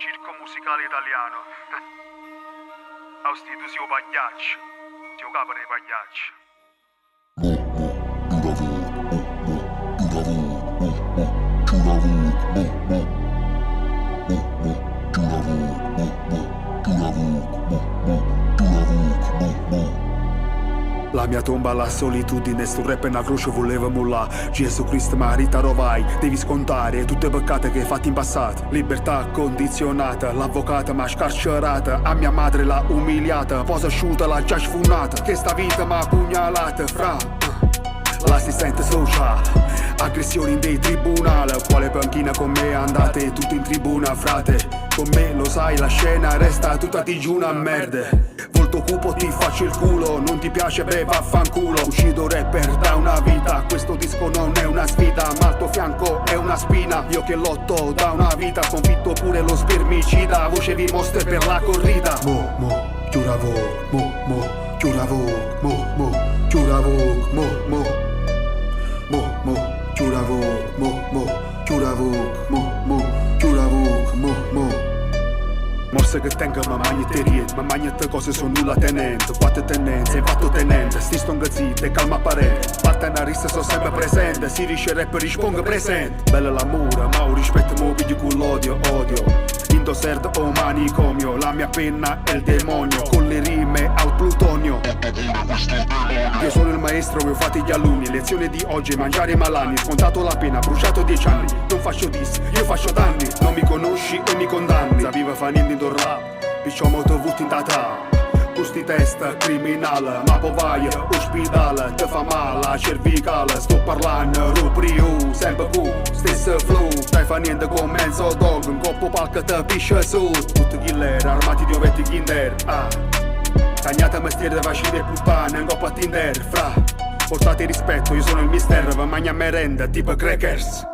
circo musicale italiano. Austi, tu sei un pagliaccio, sei un capo dei pagliacci. La mia tomba alla solitudine, sto rap e una croce voleva mollà. Gesù Cristo mi rovai, devi scontare tutte le peccate che hai fatto in passato. Libertà condizionata, l'avvocata m'ha scarcerata, a mia madre l'ha umiliata, posa asciutta l'ha già sfunata, che sta vita m'ha pugnalata, fra. L'assistente sociale, aggressioni dei tribunali, quale panchina con me andate tutti in tribuna, frate. Con me lo sai, la scena resta tutta digiuna, merda. Volto cupo ti faccio il culo, non ti piace beh vaffanculo. Uscito rapper da una vita, questo disco non è una sfida, ma al tuo fianco è una spina. Io che lotto da una vita, sconfitto pure lo spermicida, voce vi mostre per la corrida. Giuravo, giuravo, giuravo, giuravo, giuravo, Morse che tenga ma magna te riet, ma magna te cose sono nulla tenente. Quattro tenenze, fatto tenente, sti stonga zitte, calma parente. Partenarista sono sempre presente, si dice rapper risponde presente. Bella l'amore, ma un rispetto mobile con l'odio, odio. Indoserd o manicomio, la mia penna è il demonio, con le rime al plutonio. Io sono il maestro, vi ho fatti gli alunni, lezione di oggi, mangiare malani, scontato la pena, bruciato 10 anni. Non faccio dis, io faccio danni, non mi conosci e mi condanni. Zaviva fanindi in rap, picciò molto vuti in data. Gusti testa, criminale, ma poi vai, ospedale, te fa male, cervicale, sto parlando, rubriu, sempre cu, stesso flow, stai fa niente con mezzo dog, un coppo palca te piscia su, tutti killer, armati di ovetti kinder, tagliate mestiere facili e puttane, un coppo a Tinder, fra, portate rispetto, io sono il mister, va magna merenda, tipo crackers.